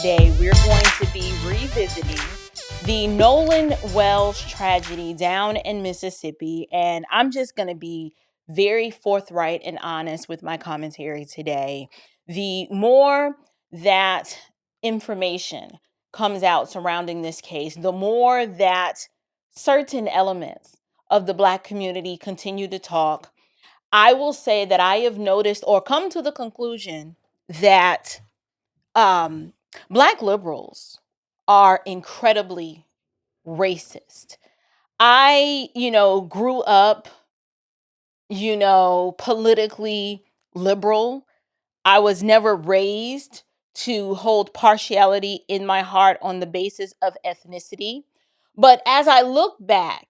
today we're going to be revisiting the Nolan Wells tragedy down in Mississippi. And I'm just going to be very forthright and honest with my commentary today. The more that information comes out surrounding this case, the more that certain elements of the Black community continue to talk, I will say that I have noticed or come to the conclusion that Black liberals are incredibly racist. I, grew up, politically liberal. I was never raised to hold partiality in my heart on the basis of ethnicity. But as I look back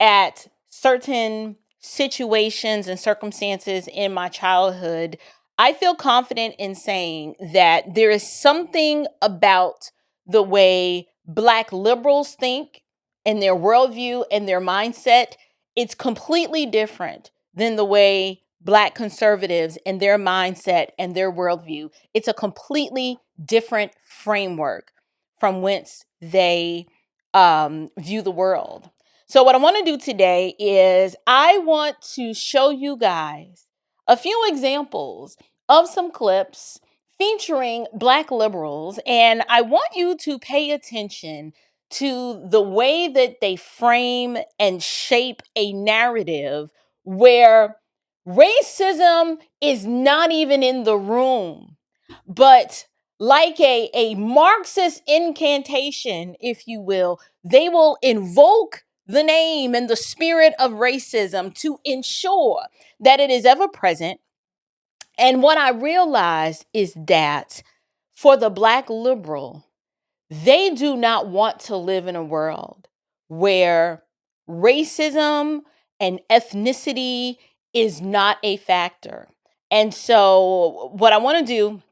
at certain situations and circumstances in my childhood, I feel confident in saying that there is something about the way Black liberals think and their worldview and their mindset. It's completely different than the way Black conservatives and their mindset and their worldview. It's a completely different framework from whence they view the world. So what I want to do today is I want to show you guys a few examples of some clips featuring Black liberals, and I want you to pay attention to the way that they frame and shape a narrative where racism is not even in the room, but like a Marxist incantation, if you will, they will invoke the name and the spirit of racism to ensure that it is ever present. And what I realized is that for the Black liberal, they do not want to live in a world where racism and ethnicity is not a factor. And so what I want to do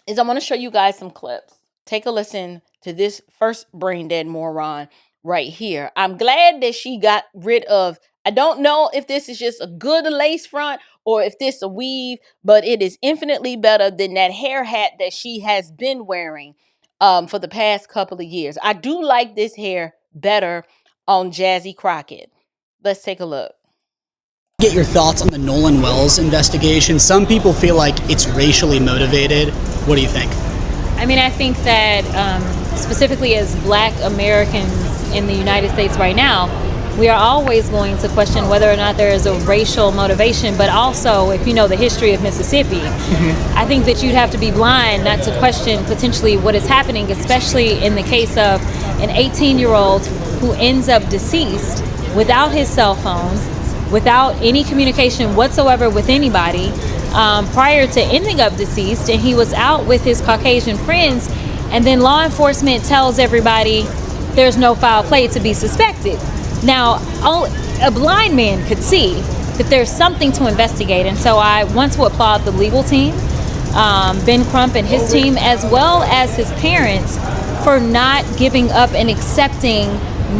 is I want to show you guys some clips. Take a listen to this first brain dead moron right here. I'm glad that she got rid of, I don't know if this is just a good lace front or if this a weave, but it is infinitely better than that hair hat that she has been wearing for the past couple of years. I do like this hair better on Jasmine Crockett. Let's take a look. Get your thoughts on the Nolan Wells investigation. Some people feel like it's racially motivated. What do you think? I mean, I think that specifically as Black Americans in the United States right now, we are always going to question whether or not there is a racial motivation, but also if you know the history of Mississippi, I think that you'd have to be blind not to question potentially what is happening, especially in the case of an 18-year-old who ends up deceased without his cell phone, without any communication whatsoever with anybody prior to ending up deceased, and he was out with his Caucasian friends, and then law enforcement tells everybody there's no foul play to be suspected. Now, a blind man could see that there's something to investigate, and so I want to applaud the legal team, Ben Crump and his team, as well as his parents, for not giving up and accepting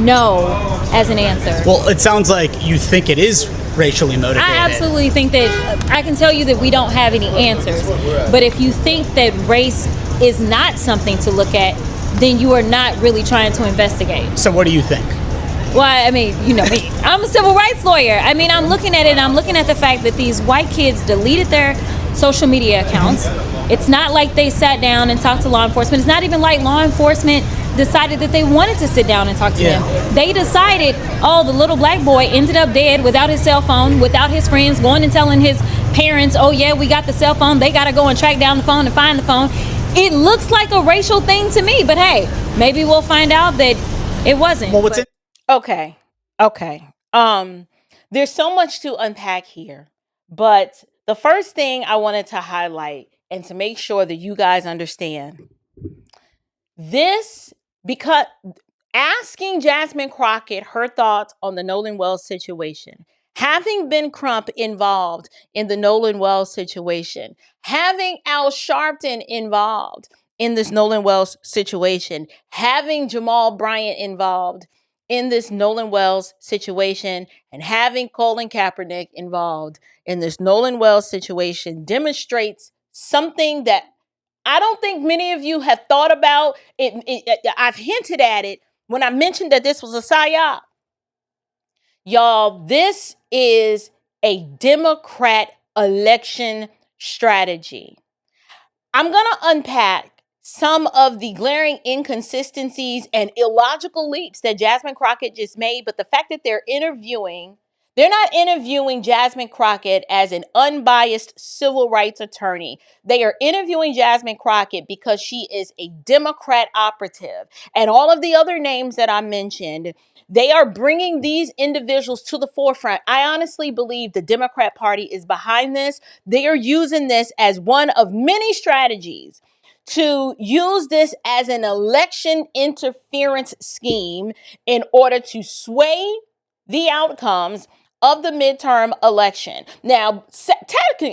no as an answer. Well, it sounds like you think it is racially motivated. I absolutely think that, I can tell you that we don't have any answers, but if you think that race is not something to look at, then you are not really trying to investigate. So what do you think? Well, I mean, you know me. I'm a civil rights lawyer. I mean, I'm looking at it, and I'm looking at the fact that these white kids deleted their social media accounts. It's not like they sat down and talked to law enforcement. It's not even like law enforcement decided that they wanted to sit down and talk to them. They decided, oh, the little Black boy ended up dead without his cell phone, without his friends, going and telling his parents, oh yeah, we got the cell phone. They got to go and track down the phone and find the phone. It looks like a racial thing to me, but hey, maybe we'll find out that it wasn't. Well, what's it? Okay. There's so much to unpack here, but the first thing I wanted to highlight and to make sure that you guys understand this, because asking Jasmine Crockett her thoughts on the Nolan Wells situation, having Ben Crump involved in the Nolan Wells situation, having Al Sharpton involved in this Nolan Wells situation, having Jamal Bryant involved in this Nolan Wells situation, and having Colin Kaepernick involved in this Nolan Wells situation demonstrates something that I don't think many of you have thought about it. I've hinted at it when I mentioned that this was a psyop. Y'all, this is a Democrat election strategy. I'm going to unpack some of the glaring inconsistencies and illogical leaps that Jasmine Crockett just made, but the fact that they're not interviewing Jasmine Crockett as an unbiased civil rights attorney. They are interviewing Jasmine Crockett because she is a Democrat operative. And all of the other names that I mentioned, they are bringing these individuals to the forefront. I honestly believe the Democrat Party is behind this. They are using this as one of many strategies to use this as an election interference scheme in order to sway the outcomes of the midterm election. Now,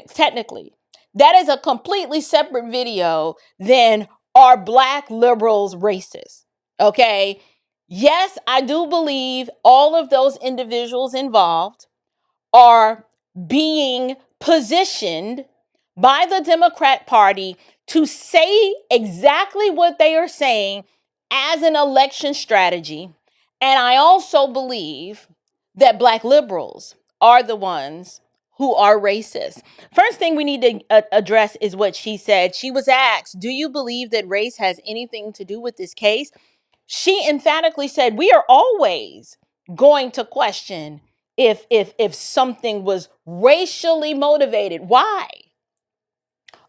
technically, that is a completely separate video than are Black liberals racist? Okay. Yes, I do believe all of those individuals involved are being positioned by the Democrat Party to say exactly what they are saying as an election strategy. And I also believe that Black liberals are the ones who are racist. First thing we need to address is what she said. She was asked, do you believe that race has anything to do with this case? She emphatically said, we are always going to question if something was racially motivated. Why?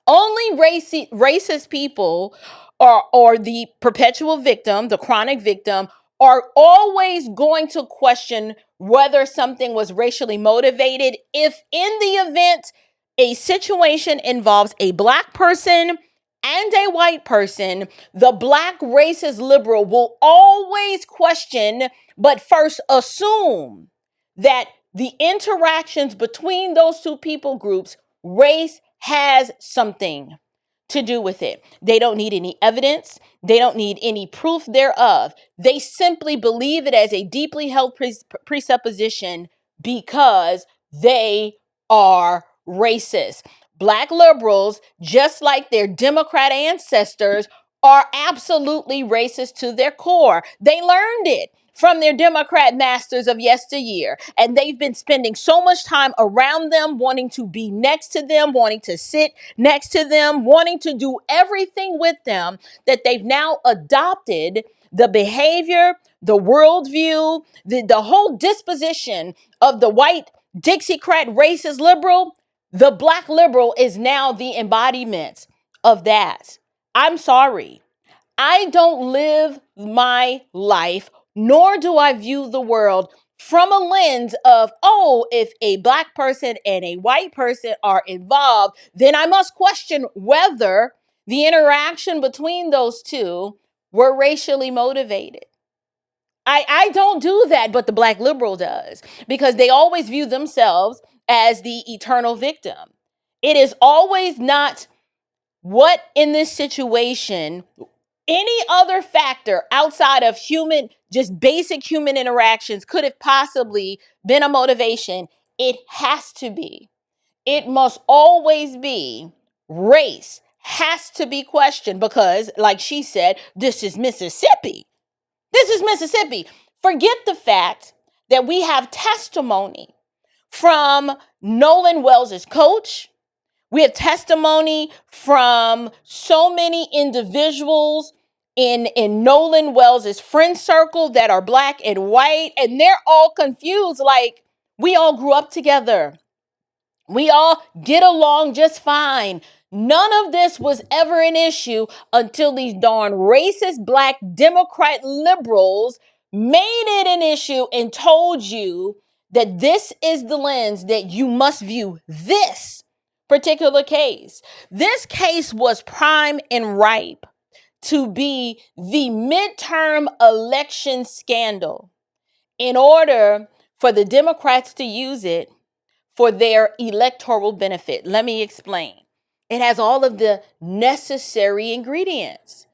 Only racist people or the perpetual victim, the chronic victim, are always going to question whether something was racially motivated if in the event a situation involves a Black person and a white person, the Black racist liberal will always question, but first assume that the interactions between those two people groups, race has something to do with it. They don't need any evidence. They don't need any proof thereof. They simply believe it as a deeply held presupposition because they are racist. Black liberals, just like their Democrat ancestors, are absolutely racist to their core. They learned it from their Democrat masters of yesteryear. And they've been spending so much time around them, wanting to be next to them, wanting to sit next to them, wanting to do everything with them, that they've now adopted the behavior, the worldview, the whole disposition of the white Dixiecrat racist liberal. The Black liberal is now the embodiment of that. I'm sorry. I don't live my life, nor do I view the world from a lens of, oh, if a Black person and a white person are involved, then I must question whether the interaction between those two were racially motivated. I don't do that, but the Black liberal does, because they always view themselves as the eternal victim. It is always not what in this situation, any other factor outside of human, just basic human interactions could have possibly been a motivation. It has to be. It must always be. Race has to be questioned because, like she said, this is Mississippi. This is Mississippi. Forget the fact that we have testimony from Nolan Wells' coach. We have testimony from so many individuals in Nolan Wells' friend circle that are Black and white, and they're all confused. Like, we all grew up together. We all get along just fine. None of this was ever an issue until these darn racist Black Democrat liberals made it an issue and told you that this is the lens that you must view this particular case. This case was prime and ripe to be the midterm election scandal in order for the Democrats to use it for their electoral benefit. Let me explain. It has all of the necessary ingredients.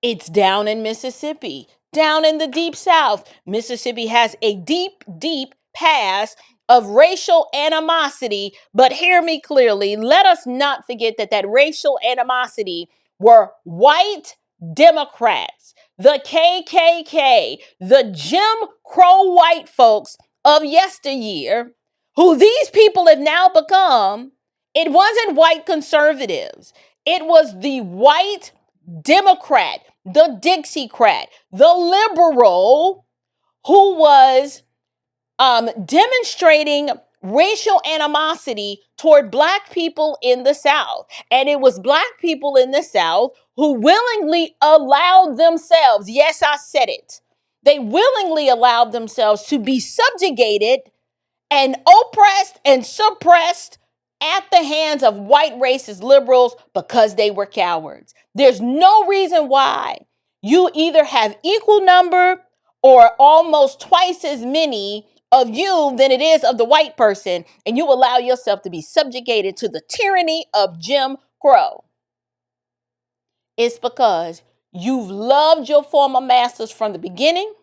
It's down in Mississippi, down in the deep South. Mississippi has a deep, deep past of racial animosity. But hear me clearly. Let us not forget that that racial animosity were white Democrats, the KKK, the Jim Crow white folks of yesteryear, who these people have now become. It wasn't white conservatives. It was the white Democrat, the Dixiecrat, the liberal who was demonstrating racial animosity toward Black people in the South. And it was Black people in the South who willingly allowed themselves, yes, I said it, they willingly allowed themselves to be subjugated and oppressed and suppressed at the hands of white racist liberals because they were cowards. There's no reason why you either have equal number or almost twice as many of you than it is of the white person, and you allow yourself to be subjugated to the tyranny of Jim Crow. It's because you've loved your former masters from the beginning,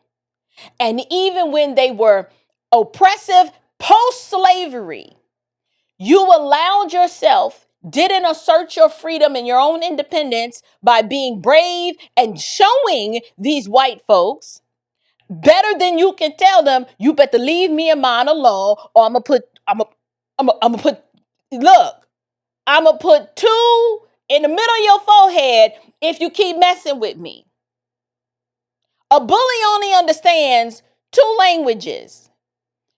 and even when they were oppressive post-slavery, you allowed yourself, didn't assert your freedom and your own independence by being brave and showing these white folks better than you can tell them, you better leave me and mine alone, or I'm gonna put two in the middle of your forehead if you keep messing with me. A bully only understands two languages.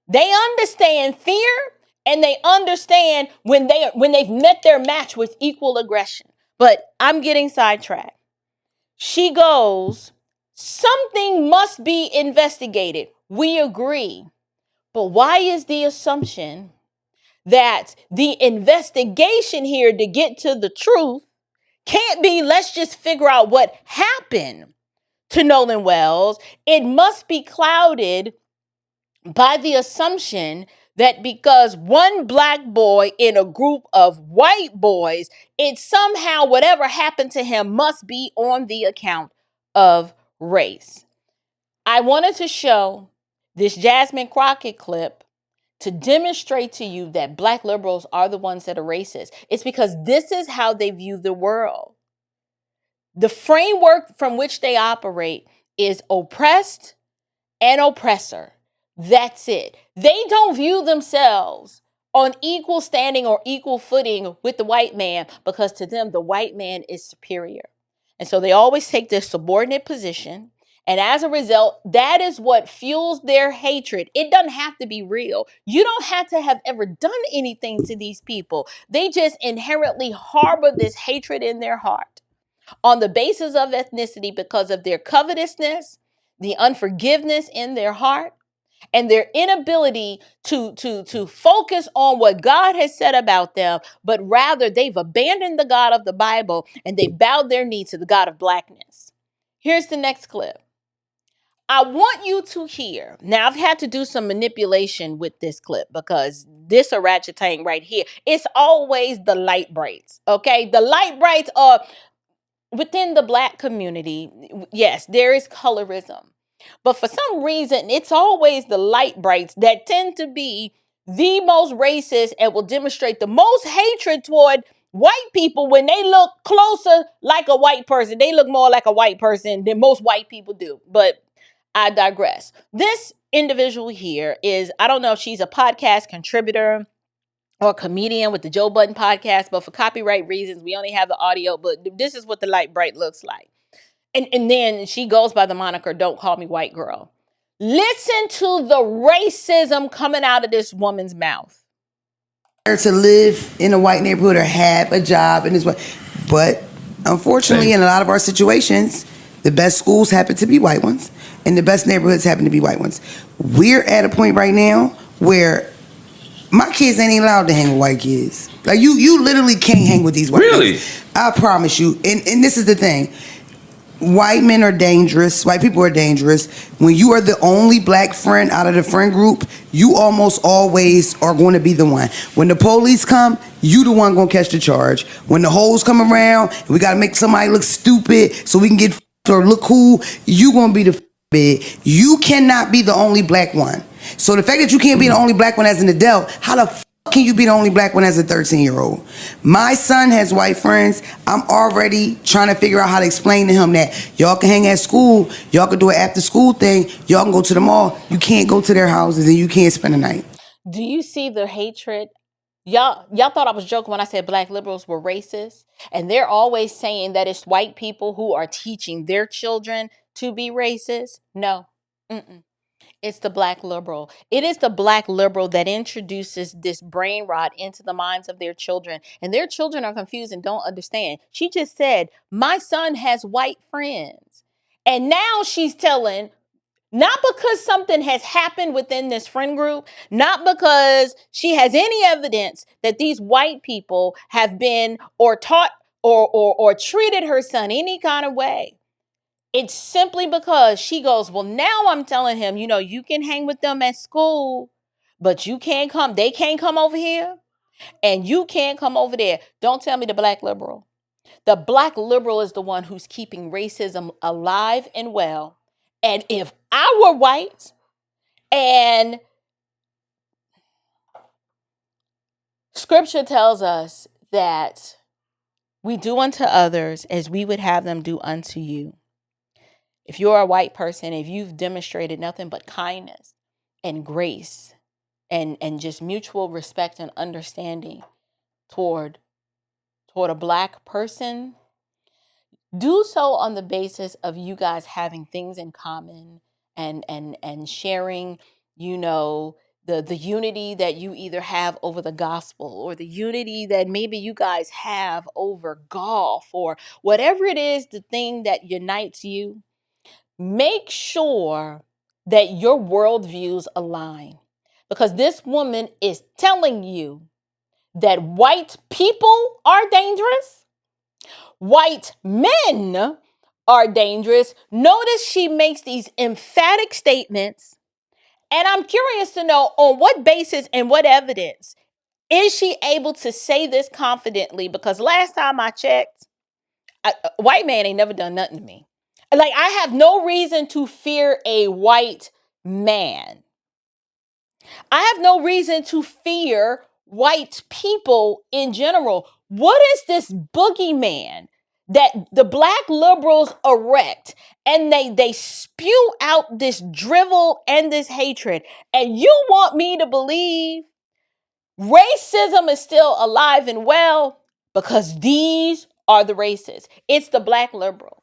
They understand fear, and they understand when they've met their match with equal aggression. But I'm getting sidetracked. She goes, something must be investigated. We agree. But why is the assumption that the investigation here to get to the truth can't be, let's just figure out what happened to Nolan Wells? It must be clouded by the assumption that because one Black boy in a group of white boys, it somehow, whatever happened to him must be on the account of race. I wanted to show this Jasmine Crockett clip to demonstrate to you that Black liberals are the ones that are racist. It's because this is how they view the world. The framework from which they operate is oppressed and oppressor. That's it. They don't view themselves on equal standing or equal footing with the white man, because to them, the white man is superior. And so they always take this subordinate position. And as a result, that is what fuels their hatred. It doesn't have to be real. You don't have to have ever done anything to these people. They just inherently harbor this hatred in their heart on the basis of ethnicity because of their covetousness, the unforgiveness in their heart, and their inability to focus on what God has said about them, but rather they've abandoned the God of the Bible and they've bowed their knee to the God of blackness. Here's the next clip. I want you to hear. Now, I've had to do some manipulation with this clip because this orangutan right here, it's always the light brights, okay? The light brights are within the Black community. Yes, there is colorism. But for some reason, it's always the light brights that tend to be the most racist and will demonstrate the most hatred toward white people when they look closer like a white person. They look more like a white person than most white people do. But I digress. This individual here is, I don't know if she's a podcast contributor or comedian with the Joe Budden podcast, but for copyright reasons, we only have the audio. But this is what the light bright looks like. And then she goes by the moniker, Don't Call Me White Girl. Listen to the racism coming out of this woman's mouth. To live in a white neighborhood or have a job in this way. But unfortunately, in a lot of our situations, the best schools happen to be white ones and the best neighborhoods happen to be white ones. We're at a point right now where my kids ain't allowed to hang with white kids. Like you literally can't hang with these white kids. I promise you. And this is the thing. White men are dangerous. White people are dangerous. When you are the only Black friend out of the friend group, you almost always are going to be the one. When the police come, you the one going to catch the charge. When the hoes come around, we got to make somebody look stupid so we can get or look cool, you going to be the big. You cannot be the only Black one. So the fact that you can't be the only Black one as an adult, how the Can you be the only black one as a 13-year-old? My son has white friends. I'm already trying to figure out how to explain to him that y'all can hang at school, y'all can do an after school thing, y'all can go to the mall. You can't go to their houses and you can't spend the night. Do you see the hatred? Y'all thought I was joking when I said black liberals were racist, and they're always saying that it's white people who are teaching their children to be racist. No. Mm-mm. It's the black liberal. It is the black liberal that introduces this brain rot into the minds of their children. And their children are confused and don't understand. She just said, my son has white friends. And now she's telling, not because something has happened within this friend group, not because she has any evidence that these white people have been or taught or treated her son any kind of way. It's simply because she goes, well, now I'm telling him, you can hang with them at school, but you can't come. They can't come over here and you can't come over there. Don't tell me the black liberal. The black liberal is the one who's keeping racism alive and well. And if I were white and scripture tells us that we do unto others as we would have them do unto you. If you're a white person, if you've demonstrated nothing but kindness and grace and just mutual respect and understanding toward a black person, do so on the basis of you guys having things in common and sharing, the unity that you either have over the gospel or the unity that maybe you guys have over golf or whatever it is, the thing that unites you. Make sure that your worldviews align, because this woman is telling you that white people are dangerous, white men are dangerous. Notice she makes these emphatic statements, and I'm curious to know on what basis and what evidence is she able to say this confidently, because last time I checked, a white man ain't never done nothing to me. Like, I have no reason to fear a white man. I have no reason to fear white people in general. What is this boogeyman that the black liberals erect, and they spew out this drivel and this hatred? And you want me to believe racism is still alive and well because these are the racists. It's the black liberal.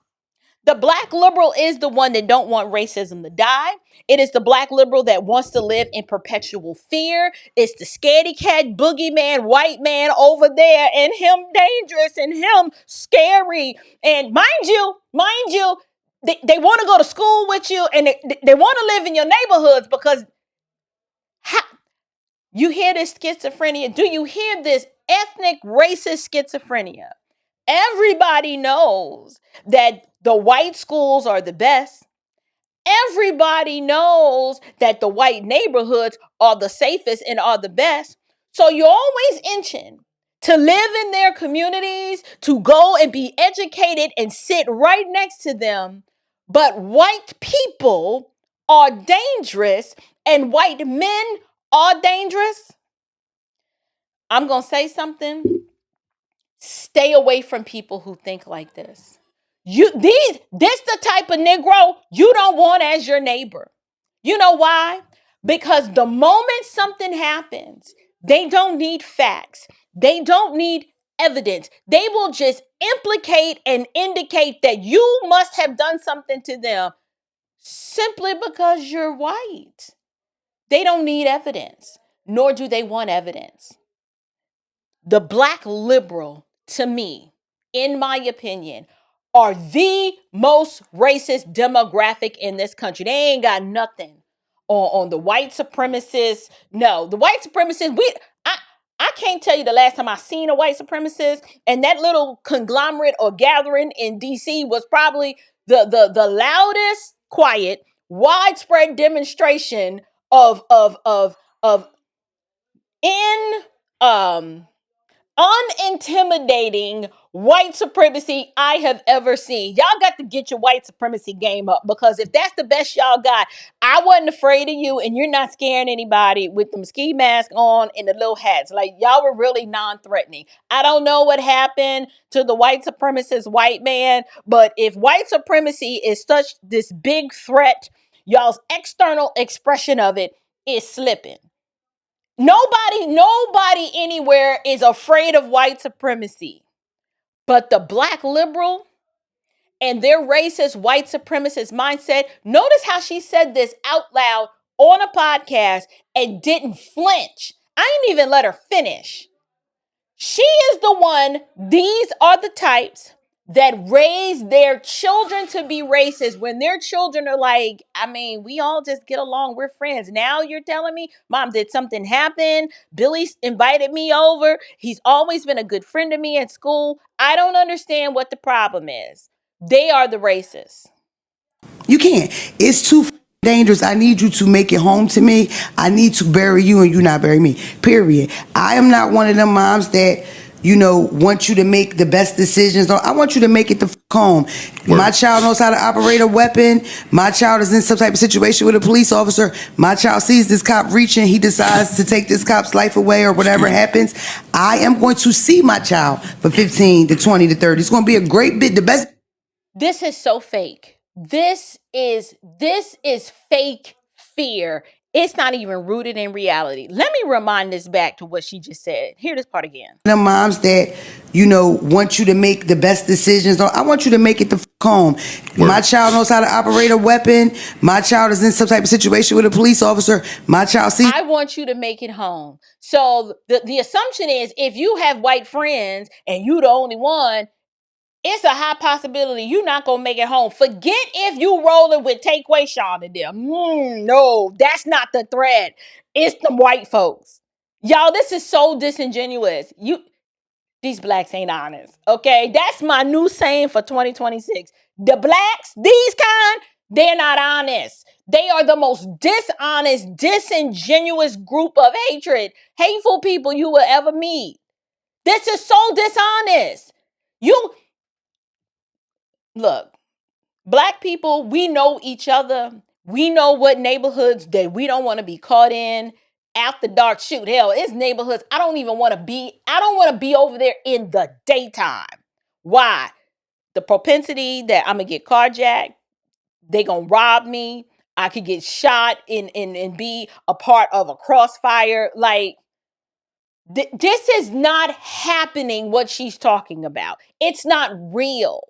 The black liberal is the one that don't want racism to die. It is the black liberal that wants to live in perpetual fear. It's the scaredy cat boogeyman white man over there, and him dangerous and him scary. And mind you, they want to go to school with you, and they want to live in your neighborhoods because you hear this schizophrenia. Do you hear this ethnic racist schizophrenia? Everybody knows that the white schools are the best. Everybody knows that the white neighborhoods are the safest and are the best. So you're always inching to live in their communities, to go and be educated and sit right next to them. But white people are dangerous and white men are dangerous. I'm going to say something. Stay away from people who think like this. This the type of Negro you don't want as your neighbor. You know why? Because the moment something happens, they don't need facts. They don't need evidence. They will just implicate and indicate that you must have done something to them simply because you're white. They don't need evidence, nor do they want evidence. The black liberal, to me, in my opinion, are the most racist demographic in this country. They ain't got nothing on the white supremacists. No, the white supremacists, I can't tell you the last time I seen a white supremacist, and that little conglomerate or gathering in DC was probably the loudest, quiet, widespread demonstration of in unintimidating white supremacy I have ever seen. Y'all got to get your white supremacy game up, because if that's the best y'all got, I wasn't afraid of you, and you're not scaring anybody with them ski masks on and the little hats. Like, y'all were really non-threatening. I don't know what happened to the white supremacist white man, but if white supremacy is such this big threat, y'all's external expression of it is slipping. Nobody anywhere is afraid of white supremacy. But the black liberal and their racist white supremacist mindset, notice how she said this out loud on a podcast and didn't flinch. I didn't even let her finish. She is the one, these are the types that raise their children to be racist when their children are like, I mean, we all just get along. We're friends. Now you're telling me, Mom, did something happen? Billy invited me over. He's always been a good friend to me at school. I don't understand what the problem is. They are the racists. You can't. It's too dangerous. I need you to make it home to me. I need to bury you and you not bury me. Period. I am not one of them moms that, want you to make the best decisions. I want you to make it the home. Word. My child knows how to operate a weapon. My child is in some type of situation with a police officer. My child sees this cop reaching. He decides to take this cop's life away or whatever happens. I am going to see my child for 15 to 20 to 30. It's going to be a great bit. The best. This is so fake. This is fake fear. It's not even rooted in reality. Let me remind this back to what she just said. Hear this part again. The moms that, want you to make the best decisions. I want you to make it the home. Word. My child knows how to operate a weapon. My child is in some type of situation with a police officer. My child sees. I want you to make it home. So the assumption is, if you have white friends and you the only one, it's a high possibility you're not going to make it home. Forget if you rolling with Takeaway Sean and them. No, that's not the threat. It's the white folks. Y'all, this is so disingenuous. These blacks ain't honest, okay? That's my new saying for 2026. The blacks, these kind, they're not honest. They are the most dishonest, disingenuous group of hateful people you will ever meet. This is so dishonest. Look, black people, we know each other. We know what neighborhoods that we don't want to be caught in. After dark, shoot, hell, it's neighborhoods I don't want to be over there in the daytime. Why? The propensity that I'm going to get carjacked, they going to rob me, I could get shot and be a part of a crossfire. Like, this is not happening, what she's talking about. It's not real.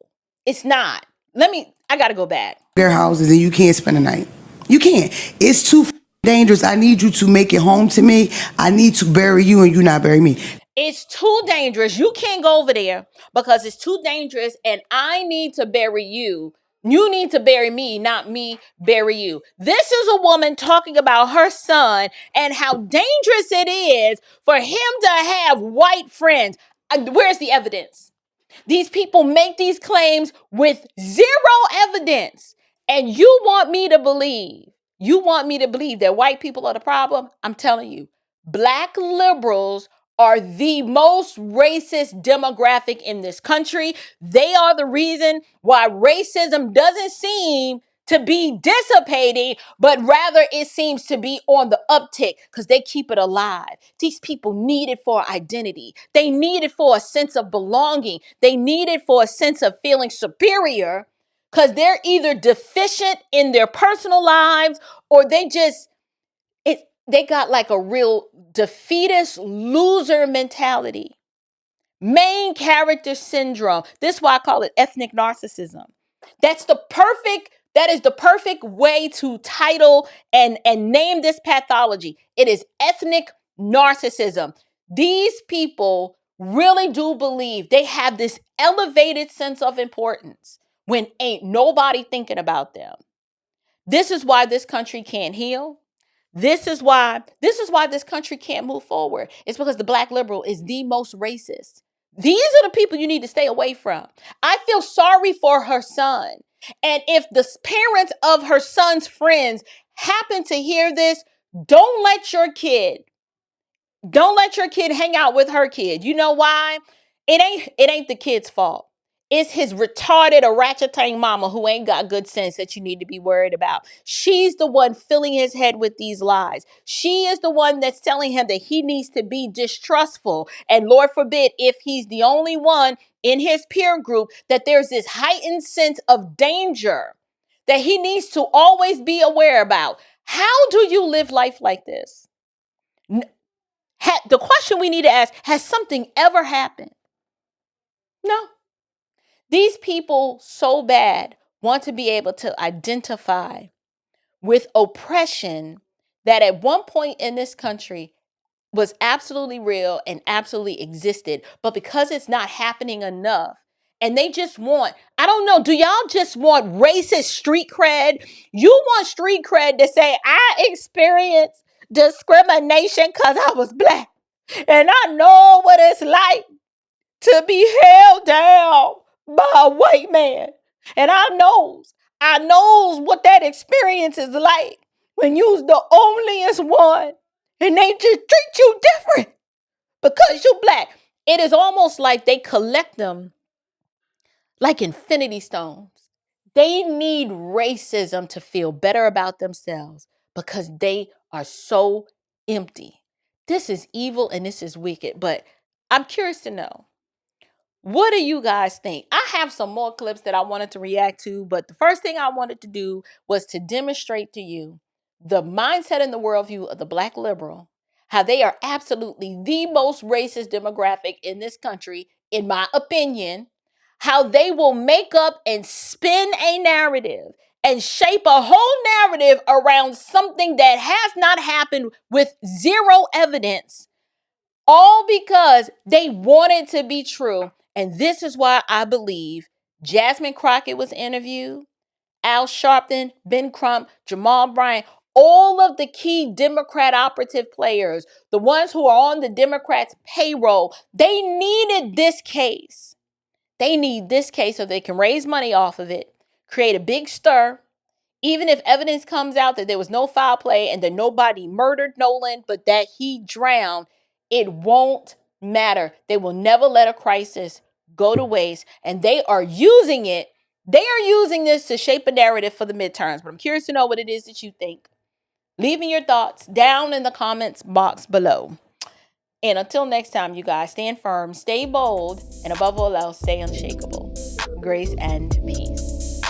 It's not. I got to go back. Their houses and you can't spend the night. You can't. It's too dangerous. I need you to make it home to me. I need to bury you and you not bury me. It's too dangerous. You can't go over there because it's too dangerous, and I need to bury you. You need to bury me, not me bury you. This is a woman talking about her son and how dangerous it is for him to have white friends. Where's the evidence? These people make these claims with zero evidence. And you want me to believe that white people are the problem? I'm telling you, black liberals are the most racist demographic in this country. They are the reason why racism doesn't seem to be dissipating, but rather it seems to be on the uptick because they keep it alive. These people need it for identity. They need it for a sense of belonging. They need it for a sense of feeling superior because they're either deficient in their personal lives or they got like a real defeatist loser mentality. Main character syndrome. This is why I call it ethnic narcissism. That is the perfect way to title and name this pathology. It is ethnic narcissism. These people really do believe they have this elevated sense of importance when ain't nobody thinking about them. This is why this country can't heal. This is why this country can't move forward. It's because the black liberal is the most racist. These are the people you need to stay away from. I feel sorry for her son. And if the parents of her son's friends happen to hear this, don't let your kid hang out with her kid. You know why? It ain't the kid's fault. It's his retarded orangutan mama who ain't got good sense that you need to be worried about. She's the one filling his head with these lies. She is the one that's telling him that he needs to be distrustful. And Lord forbid, if he's the only one in his peer group, that there's this heightened sense of danger that he needs to always be aware about. How do you live life like this? The question we need to ask, has something ever happened? No. These people so bad want to be able to identify with oppression that at one point in this country was absolutely real and absolutely existed. But because it's not happening enough, and they just want, I don't know, do y'all just want racist street cred? You want street cred to say, I experienced discrimination because I was black. And I know what it's like to be held down by a white man. And I knows what that experience is like when you's the onlyest one and they just treat you different because you black. It is almost like they collect them like infinity stones. They need racism to feel better about themselves because they are so empty. This is evil and this is wicked, but I'm curious to know, what do you guys think? I have some more clips that I wanted to react to, but the first thing I wanted to do was to demonstrate to you the mindset and the worldview of the Black liberal, how they are absolutely the most racist demographic in this country, in my opinion, how they will make up and spin a narrative and shape a whole narrative around something that has not happened with zero evidence, all because they want it to be true. And this is why I believe Jasmine Crockett was interviewed, Al Sharpton, Ben Crump, Jamal Bryant, all of the key Democrat operative players, the ones who are on the Democrats' payroll, they needed this case. They need this case so they can raise money off of it, create a big stir. Even if evidence comes out that there was no foul play and that nobody murdered Nolan, but that he drowned, it won't matter. They will never let a crisis go to waste. And they are using it. They are using this to shape a narrative for the midterms. But I'm curious to know what it is that you think. Leave me your thoughts down in the comments box below. And until next time, you guys, stand firm, stay bold, and above all else, stay unshakable. Grace and peace.